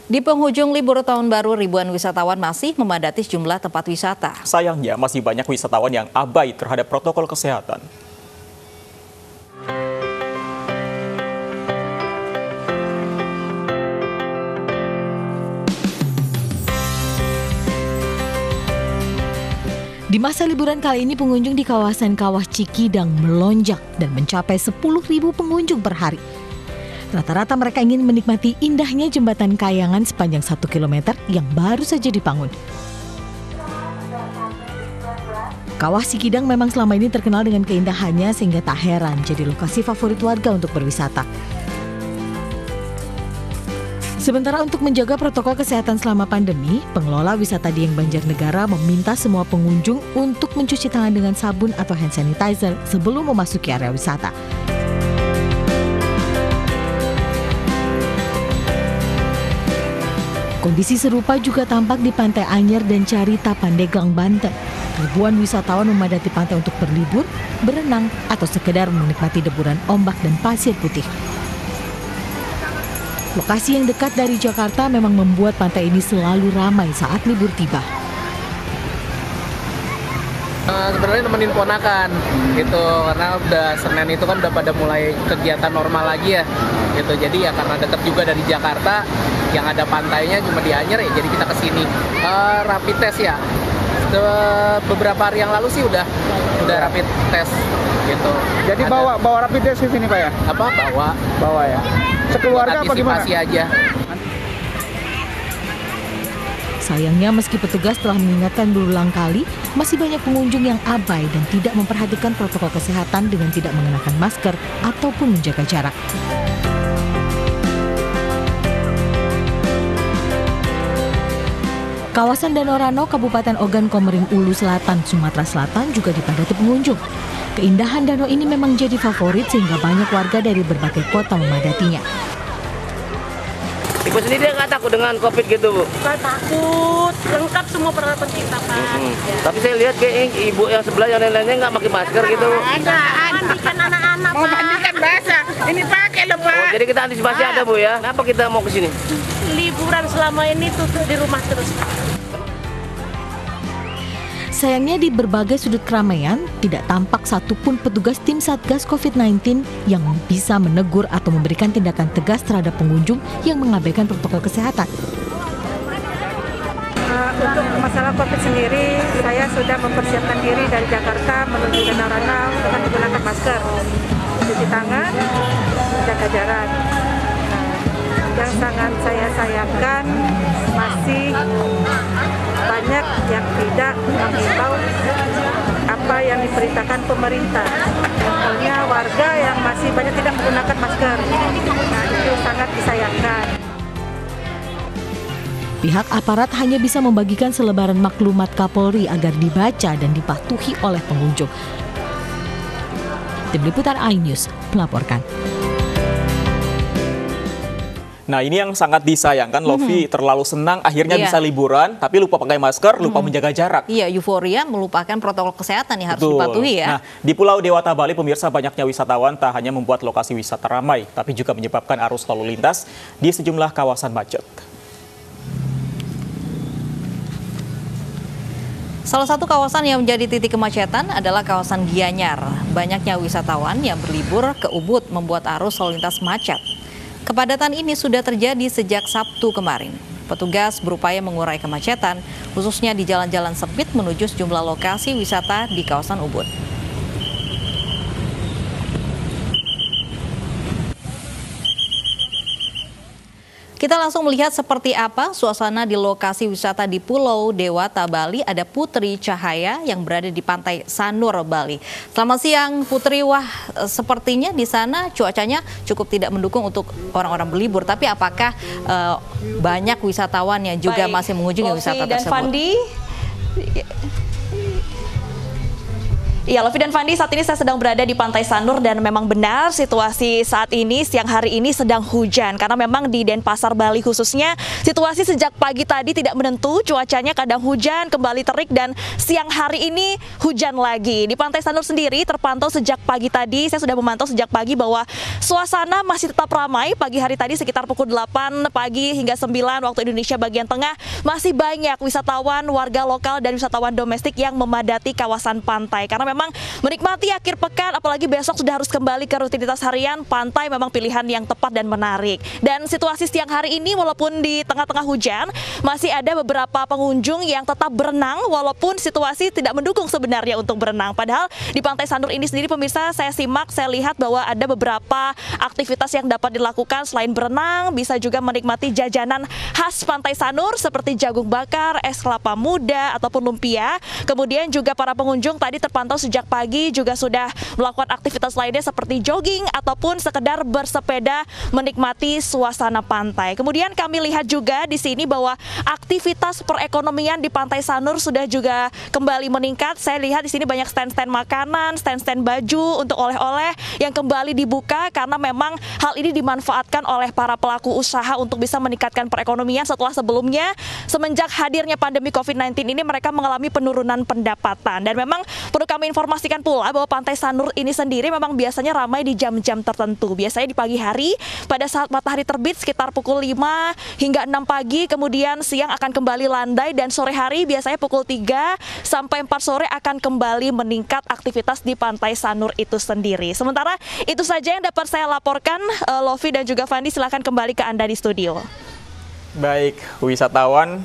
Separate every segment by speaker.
Speaker 1: Di penghujung libur tahun baru, ribuan wisatawan masih memadati sejumlah tempat wisata.
Speaker 2: Sayangnya masih banyak wisatawan yang abai terhadap protokol kesehatan.
Speaker 3: Di masa liburan kali ini, pengunjung di kawasan Kawah Cikidang melonjak dan mencapai 10.000 pengunjung per hari. Rata-rata mereka ingin menikmati indahnya jembatan kayangan sepanjang 1 km yang baru saja dibangun. Kawah Cikidang memang selama ini terkenal dengan keindahannya sehingga tak heran jadi lokasi favorit warga untuk berwisata. Sementara untuk menjaga protokol kesehatan selama pandemi, pengelola wisata Dieng Banjarnegara meminta semua pengunjung untuk mencuci tangan dengan sabun atau hand sanitizer sebelum memasuki area wisata. Kondisi serupa juga tampak di Pantai Anyer dan Carita, Pandeglang, Banten. Ribuan wisatawan memadati pantai untuk berlibur, berenang, atau sekedar menikmati deburan ombak dan pasir putih. Lokasi yang dekat dari Jakarta memang membuat pantai ini selalu ramai saat libur tiba.
Speaker 4: Sebenarnya nemenin ponakan gitu, karena udah Senin itu kan udah pada mulai kegiatan normal lagi ya gitu. Jadi ya karena dekat juga dari Jakarta, yang ada pantainya cuma di Anyer ya, jadi kita kesini. Rapid test ya, beberapa hari yang lalu sih udah rapid test gitu.
Speaker 5: Jadi bawa rapid test ke sini Pak ya?
Speaker 4: Apa bawa ya?
Speaker 5: Sekeluarga apa gimana?
Speaker 4: Antisipasi aja.
Speaker 3: Sayangnya meski petugas telah mengingatkan berulang kali, masih banyak pengunjung yang abai dan tidak memperhatikan protokol kesehatan dengan tidak mengenakan masker ataupun menjaga jarak. Kawasan Danau Rano, Kabupaten Ogan Komering Ulu Selatan, Sumatera Selatan juga dipadati pengunjung. Keindahan danau ini memang jadi favorit sehingga banyak warga dari berbagai kota memadatinya.
Speaker 6: Ibu sendiri nggak takut dengan COVID gitu, Bu?
Speaker 7: Nggak takut, lengkap semua peralatan kita, Pak. Ya.
Speaker 6: Tapi saya lihat kayak ibu yang sebelah yang lain-lainnya nggak pakai masker gitu, Bu.
Speaker 7: Mandikan anak-anak, Pak.
Speaker 5: Mau mandikan basah, ini pakai loh Pak.
Speaker 6: Oh, jadi kita antisipasi ada, Bu ya. Kenapa kita mau ke sini?
Speaker 7: Liburan selama ini tutup di rumah terus, Pak.
Speaker 3: Sayangnya di berbagai sudut keramaian, tidak tampak satupun petugas tim Satgas COVID-19 yang bisa menegur atau memberikan tindakan tegas terhadap pengunjung yang mengabaikan protokol kesehatan.
Speaker 8: Untuk masalah COVID sendiri, saya sudah mempersiapkan diri dari Jakarta menuju Danau Rano dengan menggunakan masker, cuci tangan, menjaga jarak. Yang sangat saya sayangkan masih banyak yang tidak menghimbau apa yang diperintahkan pemerintah. Contohnya warga yang masih banyak tidak menggunakan masker. Nah, itu sangat disayangkan.
Speaker 3: Pihak aparat hanya bisa membagikan selebaran maklumat Kapolri agar dibaca dan dipatuhi oleh pengunjung. Tim Liputan iNews melaporkan.
Speaker 2: Nah, ini yang sangat disayangkan, Lovi, terlalu senang akhirnya bisa liburan, tapi lupa pakai masker, lupa menjaga jarak.
Speaker 1: Iya, euforia melupakan protokol kesehatan yang harus dipatuhi ya.
Speaker 2: Nah, di Pulau Dewata, Bali, pemirsa, banyaknya wisatawan tak hanya membuat lokasi wisata ramai, tapi juga menyebabkan arus lalu lintas di sejumlah kawasan macet.
Speaker 1: Salah satu kawasan yang menjadi titik kemacetan adalah kawasan Gianyar. Banyaknya wisatawan yang berlibur ke Ubud membuat arus lalu lintas macet. Kepadatan ini sudah terjadi sejak Sabtu kemarin. Petugas berupaya mengurai kemacetan, khususnya di jalan-jalan sempit menuju sejumlah lokasi wisata di kawasan Ubud. Kita langsung melihat seperti apa suasana di lokasi wisata di Pulau Dewata, Bali. Ada Putri Cahaya yang berada di Pantai Sanur, Bali. Selamat siang, Putri. Wah, sepertinya di sana cuacanya cukup tidak mendukung untuk orang-orang berlibur. Tapi apakah banyak wisatawan yang juga masih mengunjungi wisata tersebut?
Speaker 9: Fandi. Iya, Lofi dan Fandi, saat ini saya sedang berada di Pantai Sanur dan memang benar situasi saat ini siang hari ini sedang hujan karena memang di Denpasar Bali khususnya situasi sejak pagi tadi tidak menentu, cuacanya kadang hujan, kembali terik dan siang hari ini hujan lagi. Di Pantai Sanur sendiri terpantau sejak pagi tadi, saya sudah memantau sejak pagi bahwa suasana masih tetap ramai. Pagi hari tadi sekitar pukul 8 pagi hingga 9 waktu Indonesia bagian tengah masih banyak wisatawan, warga lokal dan wisatawan domestik yang memadati kawasan pantai karena memang menikmati akhir pekan, apalagi besok sudah harus kembali ke rutinitas harian. Pantai memang pilihan yang tepat dan menarik. Dan situasi siang hari ini walaupun di tengah-tengah hujan, masih ada beberapa pengunjung yang tetap berenang walaupun situasi tidak mendukung sebenarnya untuk berenang. Padahal di Pantai Sanur ini sendiri pemirsa, saya simak, saya lihat bahwa ada beberapa aktivitas yang dapat dilakukan selain berenang, bisa juga menikmati jajanan khas Pantai Sanur seperti jagung bakar, es kelapa muda ataupun lumpia. Kemudian juga para pengunjung tadi terpantau sejak pagi juga sudah melakukan aktivitas lainnya seperti jogging ataupun sekedar bersepeda menikmati suasana pantai. Kemudian kami lihat juga di sini bahwa aktivitas perekonomian di Pantai Sanur sudah juga kembali meningkat. Saya lihat di sini banyak stand-stand makanan, stand-stand baju untuk oleh-oleh yang kembali dibuka karena memang hal ini dimanfaatkan oleh para pelaku usaha untuk bisa meningkatkan perekonomian setelah sebelumnya semenjak hadirnya pandemi COVID-19 ini mereka mengalami penurunan pendapatan. Dan memang perlu kami informasikan pula bahwa Pantai Sanur ini sendiri memang biasanya ramai di jam-jam tertentu. Biasanya di pagi hari pada saat matahari terbit sekitar pukul 5 hingga 6 pagi, kemudian siang akan kembali landai dan sore hari biasanya pukul 3 sampai 4 sore akan kembali meningkat aktivitas di Pantai Sanur itu sendiri. Sementara itu saja yang dapat saya laporkan, Lofi dan juga Fandi, silahkan kembali ke Anda di studio.
Speaker 2: Baik, wisatawan,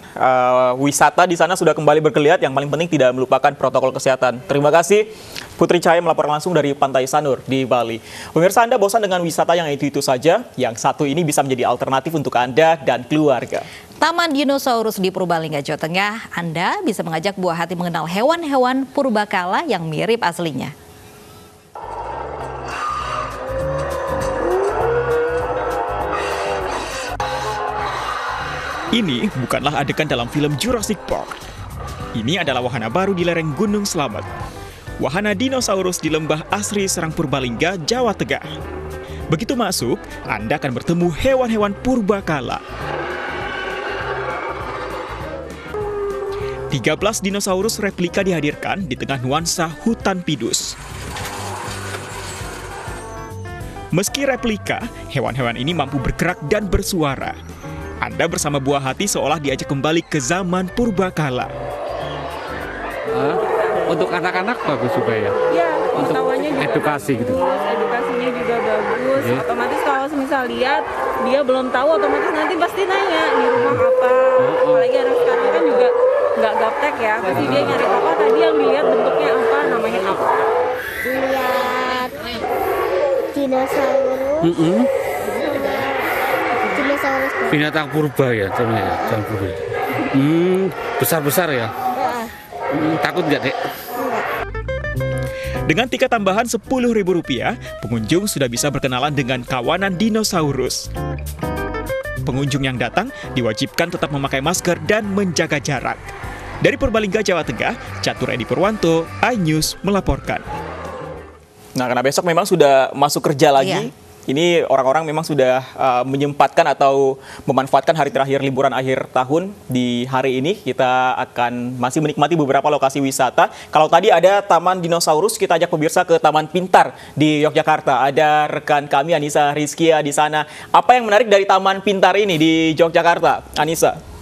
Speaker 2: wisata di sana sudah kembali bergeliat. Yang paling penting tidak melupakan protokol kesehatan. Terima kasih, Putri Cahaya melaporkan langsung dari Pantai Sanur di Bali. Pemirsa, Anda bosan dengan wisata yang itu-itu saja? Yang satu ini bisa menjadi alternatif untuk Anda dan keluarga.
Speaker 1: Taman Dinosaurus di Purbalingga, Jawa Tengah. Anda bisa mengajak buah hati mengenal hewan-hewan purbakala yang mirip aslinya.
Speaker 10: Ini bukanlah adegan dalam film Jurassic Park. Ini adalah wahana baru di lereng Gunung Slamet. Wahana dinosaurus di Lembah Asri Serang Purbalingga, Jawa Tengah. Begitu masuk, Anda akan bertemu hewan-hewan purbakala. 13 dinosaurus replika dihadirkan di tengah nuansa hutan pinus. Meski replika, hewan-hewan ini mampu bergerak dan bersuara. Anda bersama buah hati seolah diajak kembali ke zaman purbakala.
Speaker 11: Untuk anak-anak bagus juga ya?
Speaker 8: Ya,
Speaker 11: untuk
Speaker 8: pengetahuannya juga
Speaker 11: edukasi
Speaker 8: bagus,
Speaker 11: gitu.
Speaker 8: Edukasinya juga bagus.
Speaker 11: Yeah.
Speaker 8: Otomatis kalau misal lihat, dia belum tahu, otomatis nanti pasti nanya di rumah apa. Apalagi anak sekarang kan juga nggak gaptek ya. Pasti dia nyari apa tadi yang dilihat bentuknya apa, namanya apa.
Speaker 12: Lihat dinosaurus. Dinosaurus.
Speaker 11: Binatang purba ya, namanya ya, purba. Besar-besar ya. Takut nggak, Dek?
Speaker 10: Dengan tiket tambahan Rp10.000, pengunjung sudah bisa berkenalan dengan kawanan dinosaurus. Pengunjung yang datang diwajibkan tetap memakai masker dan menjaga jarak. Dari Purbalingga, Jawa Tengah, Catur Edi Purwanto, iNews melaporkan.
Speaker 2: Nah, karena besok memang sudah masuk kerja lagi.
Speaker 1: Iya.
Speaker 2: Ini orang-orang memang sudah menyempatkan atau memanfaatkan hari terakhir liburan akhir tahun. Di hari ini kita akan masih menikmati beberapa lokasi wisata. Kalau tadi ada Taman Dinosaurus, kita ajak pemirsa ke Taman Pintar di Yogyakarta. Ada rekan kami Anissa Rizkia di sana. Apa yang menarik dari Taman Pintar ini di Yogyakarta, Anissa?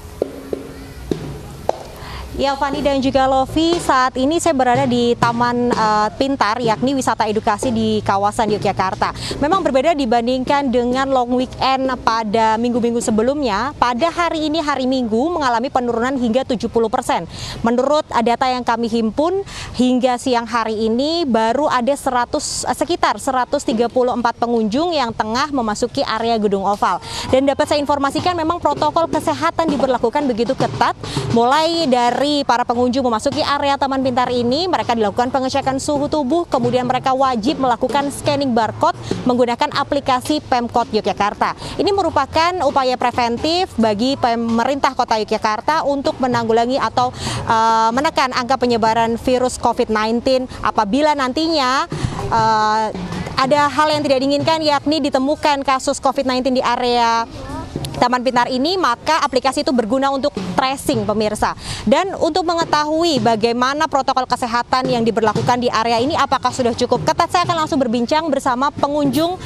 Speaker 13: Ya, Fani dan juga Lofi, saat ini saya berada di Taman Pintar, yakni wisata edukasi di kawasan Yogyakarta. Memang berbeda dibandingkan dengan long weekend pada minggu-minggu sebelumnya. Pada hari ini, hari Minggu, mengalami penurunan hingga 70%. Menurut data yang kami himpun, hingga siang hari ini baru ada sekitar 134 pengunjung yang tengah memasuki area Gedung Oval. Dan dapat saya informasikan memang protokol kesehatan diberlakukan begitu ketat, mulai dari kali para pengunjung memasuki area Taman Pintar ini, mereka dilakukan pengecekan suhu tubuh, kemudian mereka wajib melakukan scanning barcode menggunakan aplikasi Pemkot Yogyakarta. Ini merupakan upaya preventif bagi pemerintah Kota Yogyakarta untuk menanggulangi atau menekan angka penyebaran virus COVID-19 apabila nantinya ada hal yang tidak diinginkan, yakni ditemukan kasus COVID-19 di area Taman Pintar ini, maka aplikasi itu berguna untuk tracing, pemirsa. Dan untuk mengetahui bagaimana protokol kesehatan yang diberlakukan di area ini, apakah sudah cukup ketat, saya akan langsung berbincang bersama pengunjung.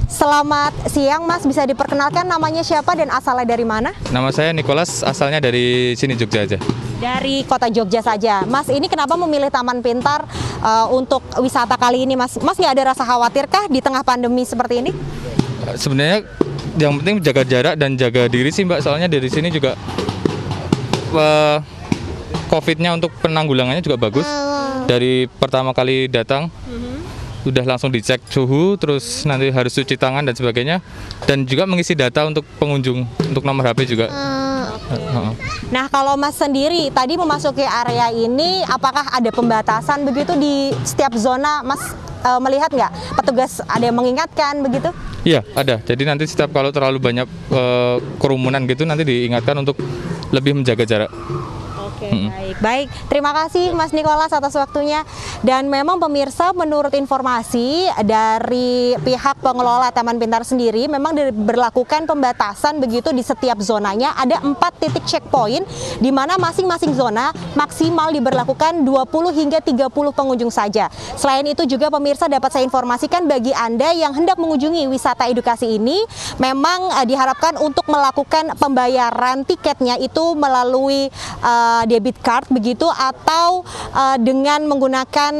Speaker 13: Selamat siang, Mas. Bisa diperkenalkan namanya siapa dan asalnya dari mana?
Speaker 14: Nama saya Nicholas, asalnya dari sini Jogja aja.
Speaker 13: Dari kota Jogja saja. Mas, ini kenapa memilih Taman Pintar untuk wisata kali ini, Mas? Mas, nggak ada rasa khawatirkah di tengah pandemi seperti ini?
Speaker 14: Sebenarnya yang penting jaga jarak dan jaga diri sih, Mbak. Soalnya dari sini juga COVID-nya untuk penanggulangannya juga bagus. Dari pertama kali datang, udah langsung dicek suhu, terus nanti harus cuci tangan dan sebagainya. Dan juga mengisi data untuk pengunjung, untuk nomor HP juga.
Speaker 13: Nah, kalau Mas sendiri tadi memasuki area ini, apakah ada pembatasan begitu di setiap zona? Mas melihat nggak petugas ada yang mengingatkan begitu?
Speaker 14: Iya, ada. Jadi nanti setiap kalau terlalu banyak kerumunan gitu, nanti diingatkan untuk lebih menjaga jarak.
Speaker 13: Oke, baik. Terima kasih Mas Nicholas atas waktunya. Dan memang pemirsa, menurut informasi dari pihak pengelola Taman Pintar sendiri, memang diberlakukan pembatasan begitu di setiap zonanya. Ada 4 titik checkpoint, di mana masing-masing zona maksimal diberlakukan 20 hingga 30 pengunjung saja. Selain itu juga pemirsa, dapat saya informasikan bagi Anda yang hendak mengunjungi wisata edukasi ini, memang diharapkan untuk melakukan pembayaran tiketnya itu melalui debit card begitu, atau dengan menggunakan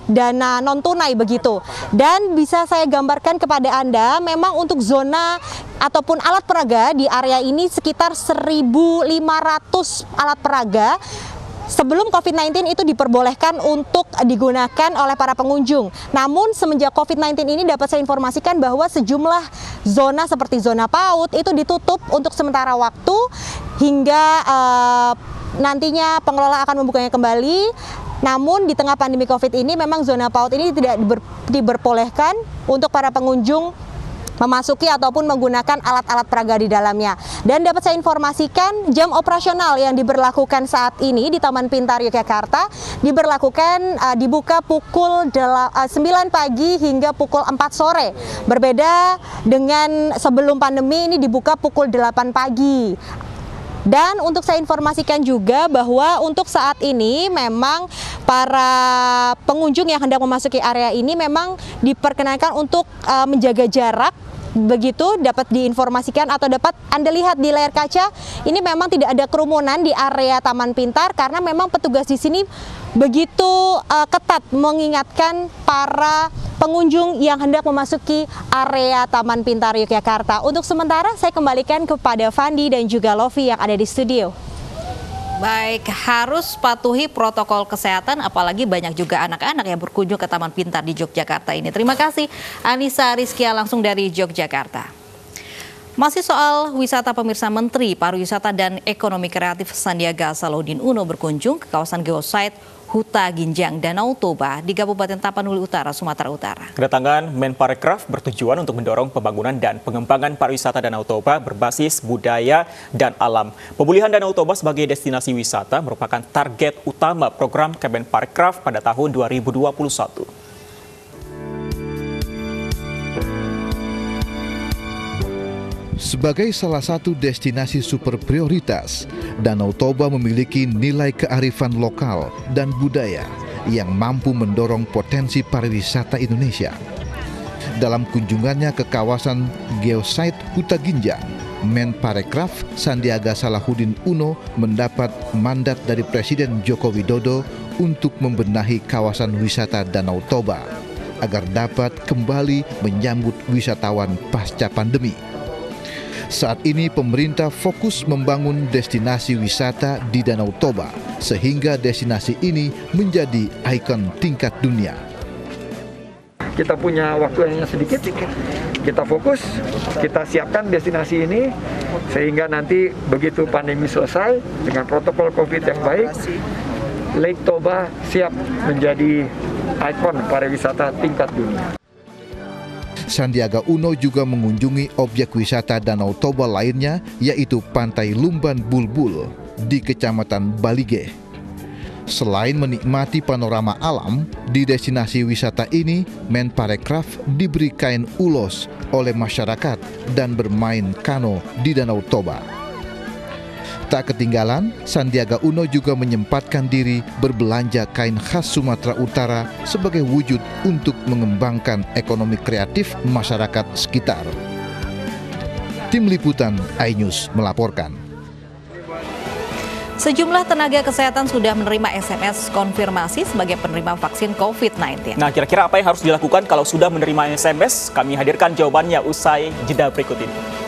Speaker 13: dana non tunai begitu. Dan bisa saya gambarkan kepada Anda, memang untuk zona ataupun alat peraga di area ini sekitar 1.500 alat peraga. Sebelum COVID-19 itu diperbolehkan untuk digunakan oleh para pengunjung. Namun semenjak COVID-19 ini dapat saya informasikan bahwa sejumlah zona seperti zona PAUD itu ditutup untuk sementara waktu hingga nantinya pengelola akan membukanya kembali. Namun di tengah pandemi COVID ini memang zona PAUD ini tidak diperbolehkan untuk para pengunjung memasuki ataupun menggunakan alat-alat peraga di dalamnya. Dan dapat saya informasikan, jam operasional yang diberlakukan saat ini di Taman Pintar Yogyakarta dibuka pukul 9 pagi hingga pukul 4 sore. Berbeda dengan sebelum pandemi, ini dibuka pukul 8 pagi. Dan untuk saya informasikan juga bahwa untuk saat ini memang para pengunjung yang hendak memasuki area ini memang diperkenankan untuk menjaga jarak. Begitu dapat diinformasikan atau dapat Anda lihat di layar kaca, ini memang tidak ada kerumunan di area Taman Pintar karena memang petugas di sini begitu ketat mengingatkan para pengunjung yang hendak memasuki area Taman Pintar Yogyakarta. Untuk sementara saya kembalikan kepada Fandi dan juga Lofi yang ada di studio.
Speaker 1: Baik, harus patuhi protokol kesehatan, apalagi banyak juga anak-anak yang berkunjung ke Taman Pintar di Yogyakarta ini. Terima kasih Anissa Rizkia langsung dari Yogyakarta. Masih soal wisata, pemirsa, Menteri Pariwisata dan Ekonomi Kreatif Sandiaga Salahuddin Uno berkunjung ke kawasan geosite Huta Ginjang Danau Toba di Kabupaten Tapanuli Utara, Sumatera Utara.
Speaker 2: Kedatangan Menparekraf bertujuan untuk mendorong pembangunan dan pengembangan pariwisata Danau Toba berbasis budaya dan alam. Pemulihan Danau Toba sebagai destinasi wisata merupakan target utama program Kemenparekraf pada tahun 2021.
Speaker 15: Sebagai salah satu destinasi super prioritas, Danau Toba memiliki nilai kearifan lokal dan budaya yang mampu mendorong potensi pariwisata Indonesia. Dalam kunjungannya ke kawasan geosite Huta Ginjang, Menparekraf Sandiaga Salahuddin Uno mendapat mandat dari Presiden Joko Widodo untuk membenahi kawasan wisata Danau Toba agar dapat kembali menyambut wisatawan pasca pandemi. Saat ini pemerintah fokus membangun destinasi wisata di Danau Toba sehingga destinasi ini menjadi ikon tingkat dunia.
Speaker 16: Kita punya waktu hanya sedikit, kita fokus, kita siapkan destinasi ini sehingga nanti begitu pandemi selesai dengan protokol COVID yang baik, Lake Toba siap menjadi ikon pariwisata tingkat dunia.
Speaker 15: Sandiaga Uno juga mengunjungi objek wisata Danau Toba lainnya, yaitu Pantai Lumban Bulbul di Kecamatan Balige. Selain menikmati panorama alam, di destinasi wisata ini Menparekraf diberi kain ulos oleh masyarakat dan bermain kano di Danau Toba. Tak ketinggalan, Sandiaga Uno juga menyempatkan diri berbelanja kain khas Sumatera Utara sebagai wujud untuk mengembangkan ekonomi kreatif masyarakat sekitar. Tim Liputan iNews melaporkan.
Speaker 1: Sejumlah tenaga kesehatan sudah menerima SMS konfirmasi sebagai penerima vaksin COVID-19.
Speaker 2: Nah, kira-kira apa yang harus dilakukan kalau sudah menerima SMS? Kami hadirkan jawabannya usai jeda berikut ini.